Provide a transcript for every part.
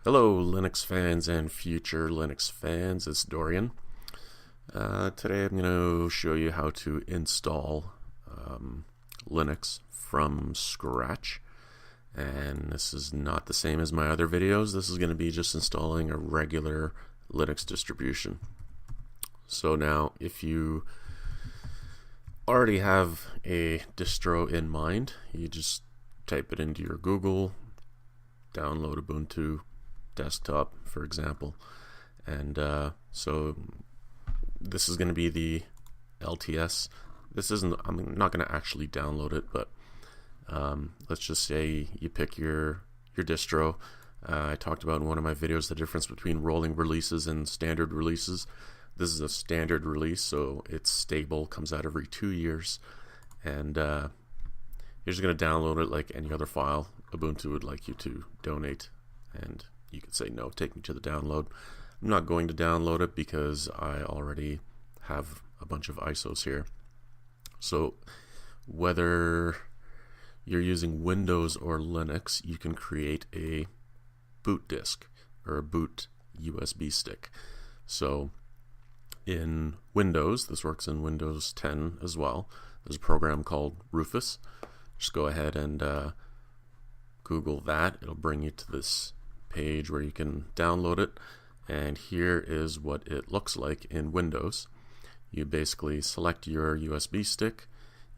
Hello Linux fans and future Linux fans, it's Dorian. Today I'm going to show you how to install Linux from scratch. And this is not the same as my other videos. This is going to be just installing a regular Linux distribution. So now if you already have a distro in mind, you just type it into your Google, download Ubuntu desktop, for example, and so this is going to be the LTS. I'm not going to actually download it, but let's just say you pick your distro. I talked about in one of my videos the difference between rolling releases and standard releases. This is a standard release, so it's stable, comes out every 2 years, and you're just going to download it like any other file. Ubuntu would like you to donate, and you could say no, take me to the download. I'm not going to download it because I already have a bunch of ISOs here. So whether you're using Windows or Linux, you can create a boot disk or a boot USB stick. So in Windows, this works in Windows 10 as well. There's a program called Rufus. Just go ahead and Google that. It'll bring you to this page where you can download it, and here is what it looks like in Windows. You basically select your USB stick.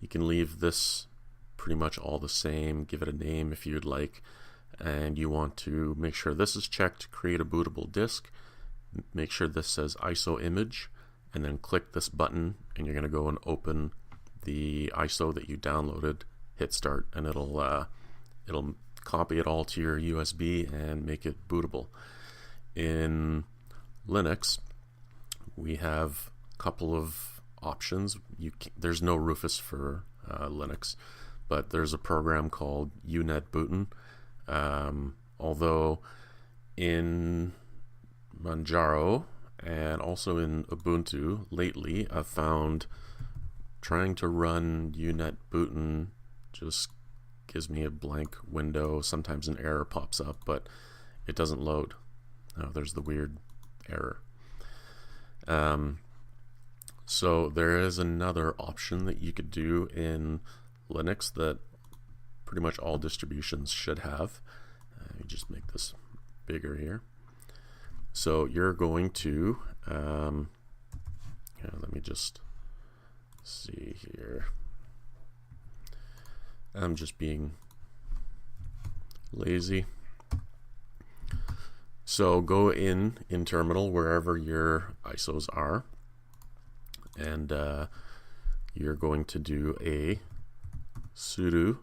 You can leave this pretty much all the same, give it a name if you'd like, and you want to make sure this is checked, create a bootable disk, make sure this says ISO image, and then click this button, and you're going to go and open the ISO that you downloaded, hit start, and it'll copy it all to your USB and make it bootable. In Linux, we have a couple of options. There's no Rufus for Linux, but there's a program called UNetbootin. Although in Manjaro and also in Ubuntu lately, I've found trying to run UNetbootin just gives me a blank window. Sometimes an error pops up, but it doesn't load. Oh, there's the weird error. So there is another option that you could do in Linux that pretty much all distributions should have. Let me just make this bigger here. So you're going to let me just see here. I'm just being lazy. So go in terminal wherever your ISOs are, and you're going to do a sudo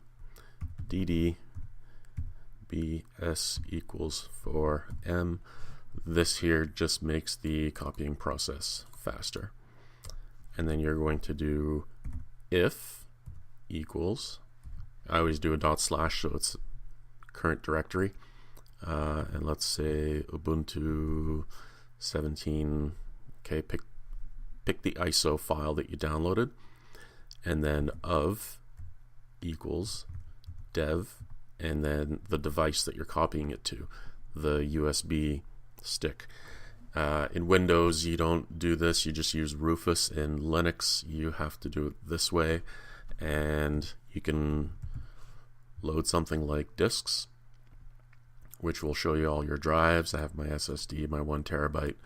dd bs equals for m. This here just makes the copying process faster. And then you're going to do if equals, I always do a // so it's current directory, and let's say Ubuntu 17. Okay, pick the ISO file that you downloaded, and then of equals dev, and then the device that you're copying it to, the USB stick. In Windows, you don't do this, you just use Rufus. In Linux, you have to do it this way, and you can load something like disks, which will show you all your drives. I have my SSD, my 1 terabyte,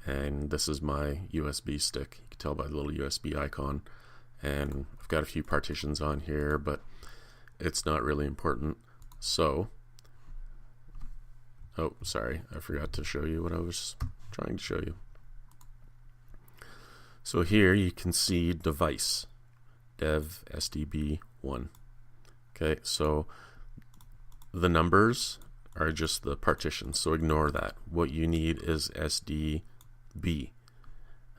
and this is my USB stick. You can tell by the little USB icon, and I've got a few partitions on here, but it's not really important. So, oh, sorry, I forgot to show you what I was trying to show you. So here you can see device, dev sdb1. Okay, so the numbers are just the partitions, so ignore that. What you need is SDB,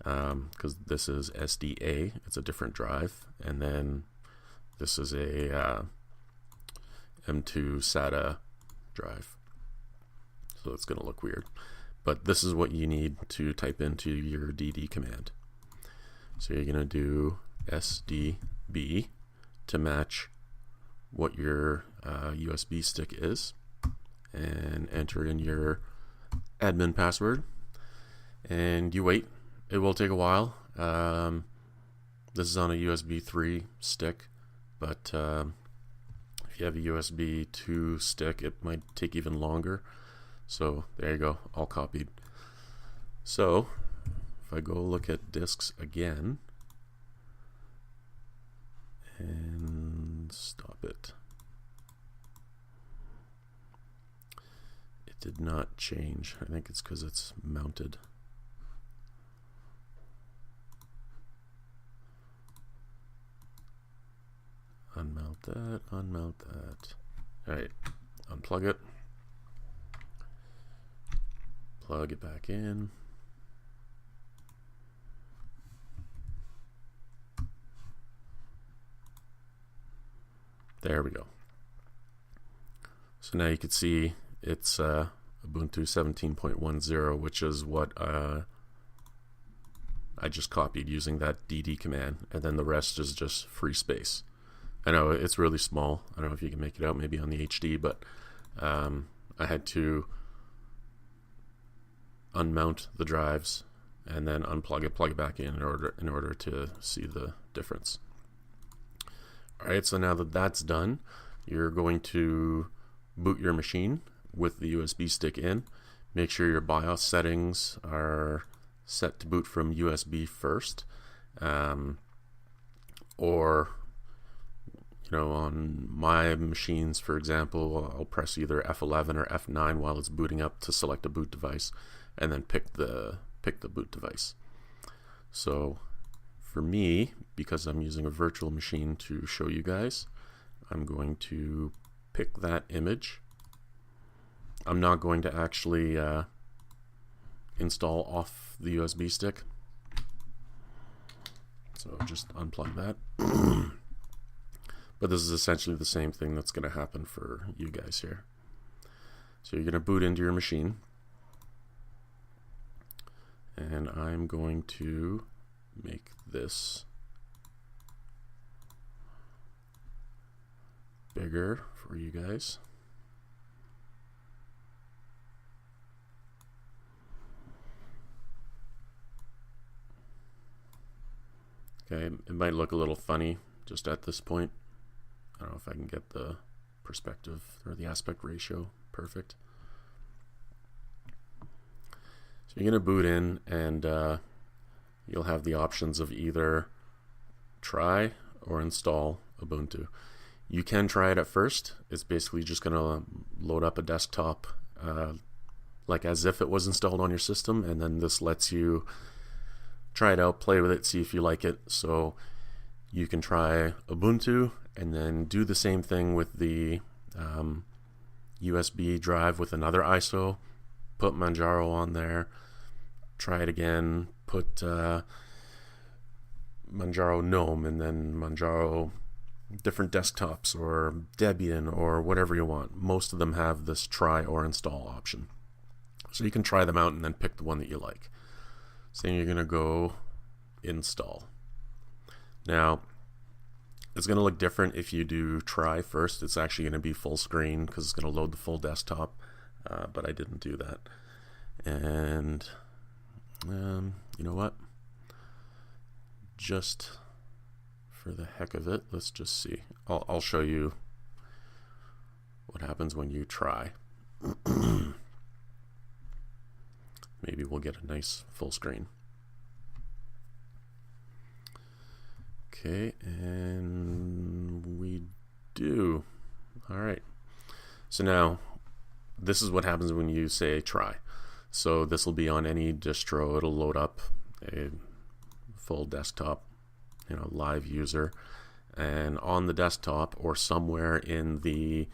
because this is SDA, it's a different drive, and then this is a M2 SATA drive. So it's going to look weird. But this is what you need to type into your dd command. So you're going to do SDB to match what your USB stick is, and enter in your admin password, and you wait. It will take a while. This is on a USB 3 stick, but if you have a USB 2 stick, it might take even longer. So there you go, all copied. So if I go look at disks again and stop it, it did not change. I think it's because it's mounted. Unmount that, unmount that. Alright, unplug it. Plug it back in. There we go. So now you can see it's Ubuntu 17.10, which is what I just copied using that dd command, and then the rest is just free space. I know it's really small. I don't know if you can make it out maybe on the HD, but I had to unmount the drives and then unplug it, plug it back in order to see the difference. Alright, so now that that's done, you're going to boot your machine with the USB stick in. Make sure your BIOS settings are set to boot from USB first, or on my machines, for example, I'll press either F11 or F9 while it's booting up to select a boot device, and then pick the boot device. So for me, because I'm using a virtual machine to show you guys, I'm going to pick that image. I'm not going to actually install off the USB stick, so just unplug that. But this is essentially the same thing that's going to happen for you guys here. So you're going to boot into your machine, and I'm going to make this bigger for you guys. Okay, it might look a little funny just at this point. I don't know if I can get the perspective or the aspect ratio perfect. So you're going to boot in, and you'll have the options of either try or install Ubuntu. You can try it at first. It's basically just going to load up a desktop like as if it was installed on your system, and then this lets you try it out, play with it, see if you like it. So you can try Ubuntu and then do the same thing with the USB drive with another ISO. Put Manjaro on there. Try it again. Put Manjaro GNOME, and then Manjaro different desktops, or Debian, or whatever you want. Most of them have this try or install option. So you can try them out and then pick the one that you like. So you're going to go install. Now, it's going to look different if you do try first. It's actually going to be full screen because it's going to load the full desktop, but I didn't do that. And you know what? Just for the heck of it, let's just see. I'll show you what happens when you try. Maybe we'll get a nice full screen. Okay, and we do. All right. So now, this is what happens when you say try. So this will be on any distro. It'll load up a full desktop, live user. And on the desktop or somewhere in the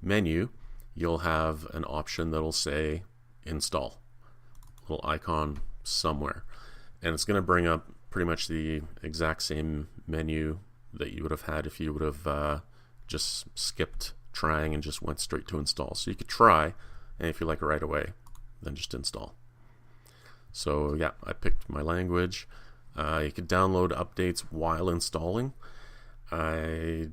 menu, you'll have an option that'll say install. Little icon somewhere, and it's going to bring up pretty much the exact same menu that you would have had if you would have just skipped trying and just went straight to install. So you could try, and if you like it right away, then just install. So yeah, I picked my language. You could download updates while installing. I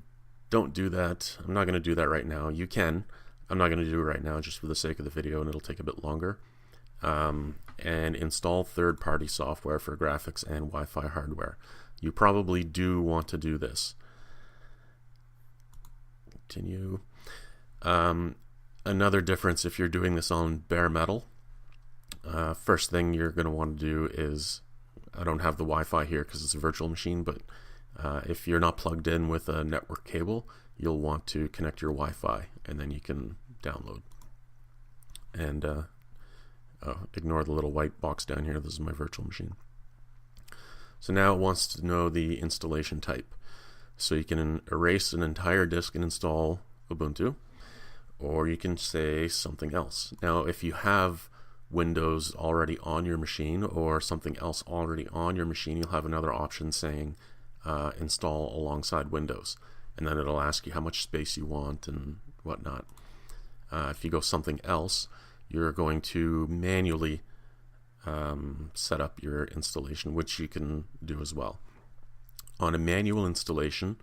don't do that. I'm not going to do that right now. You can. I'm not going to do it right now just for the sake of the video, and it'll take a bit longer. and install third-party software for graphics and Wi-Fi hardware. You probably do want to do this. Continue. Another difference if you're doing this on bare metal, first thing you're going to want to do is, I don't have the Wi-Fi here because it's a virtual machine, but if you're not plugged in with a network cable, you'll want to connect your Wi-Fi and then you can download. And ignore the little white box down here. This is my virtual machine. So now it wants to know the installation type. So you can erase an entire disk and install Ubuntu, or you can say something else. Now, if you have Windows already on your machine or something else already on your machine, you'll have another option saying install alongside Windows. And then it'll ask you how much space you want and whatnot. If you go something else, you're going to manually set up your installation, which you can do as well. On a manual installation,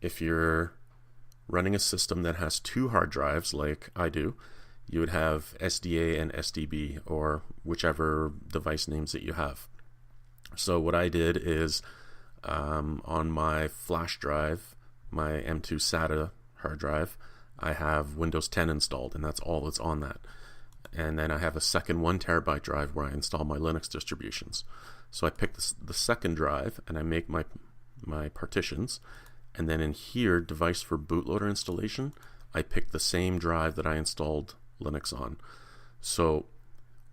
if you're running a system that has 2 hard drives like I do, you would have SDA and SDB, or whichever device names that you have. So what I did is on my flash drive, my M2 SATA hard drive, I have Windows 10 installed, and that's all that's on that. And then I have a second 1 terabyte drive where I install my Linux distributions. So I pick the second drive and I make my partitions, and then in here, device for bootloader installation, I pick the same drive that I installed Linux on. So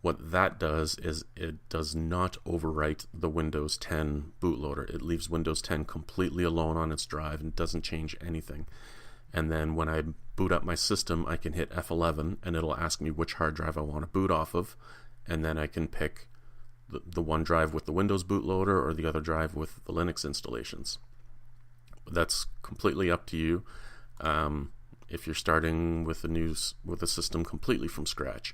what that does is it does not overwrite the Windows 10 bootloader. It leaves Windows 10 completely alone on its drive and doesn't change anything. And then when I boot up my system, I can hit F11 and it'll ask me which hard drive I want to boot off of, and then I can pick the one drive with the Windows bootloader or the other drive with the Linux installations. That's completely up to you. If you're starting with a system completely from scratch,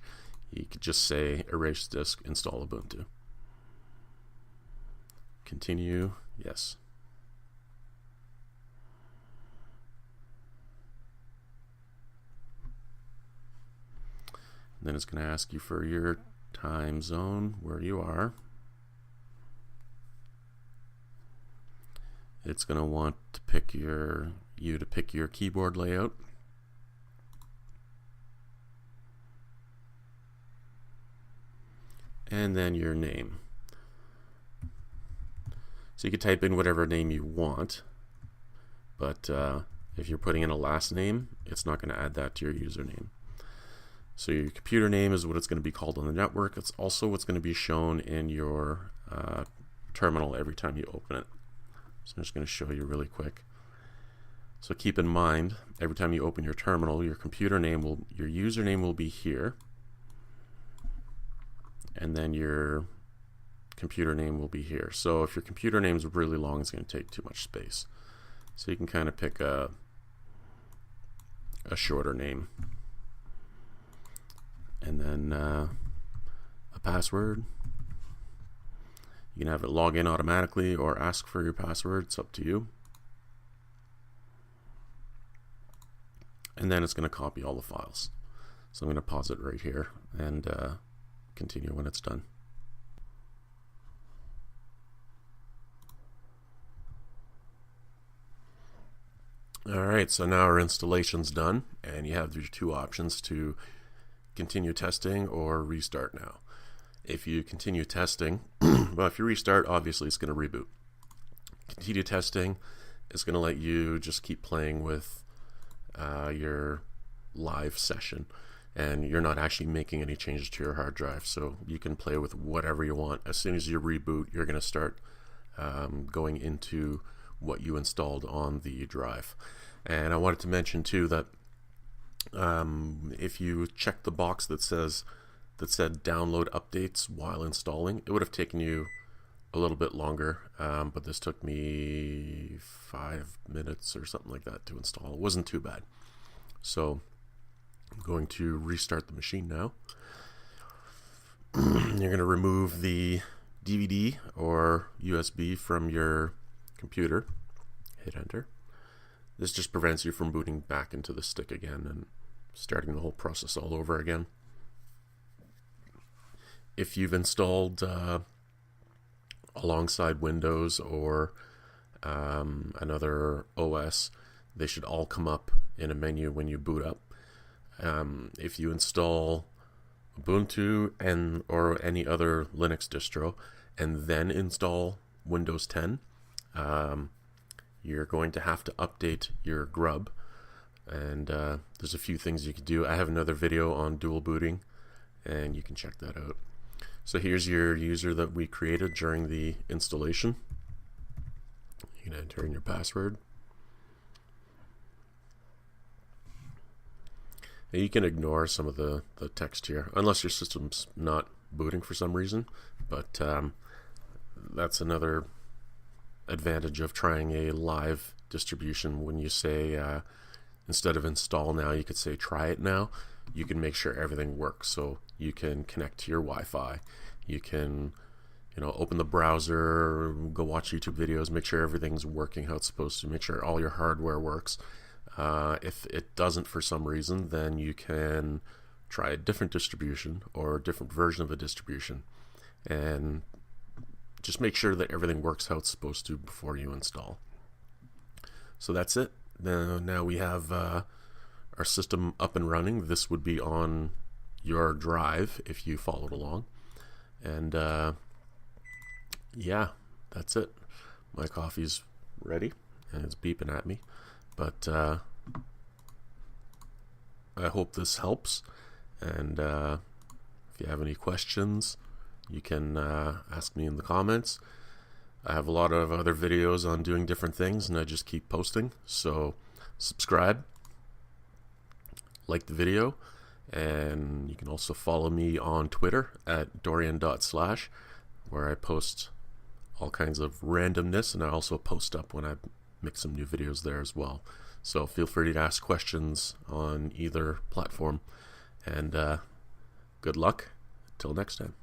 you could just say erase disk, install Ubuntu. Continue. Yes. And then it's going to ask you for your time zone, where you are. It's going to want to pick your keyboard layout. And then your name. So you can type in whatever name you want, but if you're putting in a last name, it's not going to add that to your username. So your computer name is what it's going to be called on the network. It's also what's going to be shown in your terminal every time you open it. So I'm just going to show you really quick. So keep in mind, every time you open your terminal, your username will be here, and then your computer name will be here. So if your computer name is really long, it's going to take too much space. So you can kind of pick a shorter name. And then a password. You can have it log in automatically or ask for your password. It's up to you. And then it's going to copy all the files. So I'm going to pause it right here and continue when it's done. Alright, so now our installation's done, and you have your 2 options to continue testing or restart now. If you continue testing, well, if you restart, obviously it's going to reboot. Continue testing is going to let you just keep playing with your live session, and you're not actually making any changes to your hard drive, so you can play with whatever you want. As soon as you reboot, you're going to start going into what you installed on the drive. And I wanted to mention too that if you check the box that said download updates while installing, it would have taken you a little bit longer, but this took me 5 minutes or something like that to install. It wasn't too bad. So I'm going to restart the machine now. You're going to remove the DVD or USB from your computer. Hit enter. This just prevents you from booting back into the stick again and starting the whole process all over again. if you've installed alongside Windows or another OS, they should all come up in a menu when you boot up. If you install Ubuntu or any other Linux distro and then install Windows 10, you're going to have to update your grub, and there's a few things you can do. I have another video on dual booting, and you can check that out. So here's your user that we created during the installation. You can enter in your password. And you can ignore some of the text here, unless your system's not booting for some reason, but that's another advantage of trying a live distribution. When you say instead of install now, you could say try it now. You can make sure everything works, so you can connect to your Wi-Fi. You can, open the browser, go watch YouTube videos, make sure everything's working how it's supposed to, make sure all your hardware works. If it doesn't for some reason, then you can try a different distribution or a different version of a distribution, and just make sure that everything works how it's supposed to before you install. So that's it. Now we have our system up and running. This would be on your drive if you followed along. And yeah, that's it. My coffee's ready and it's beeping at me. But I hope this helps. And if you have any questions, you can ask me in the comments. I have a lot of other videos on doing different things, and I just keep posting. So subscribe, like the video, and you can also follow me on Twitter at dorian.slash, where I post all kinds of randomness, and I also post up when I make some new videos there as well. So feel free to ask questions on either platform, and good luck till next time.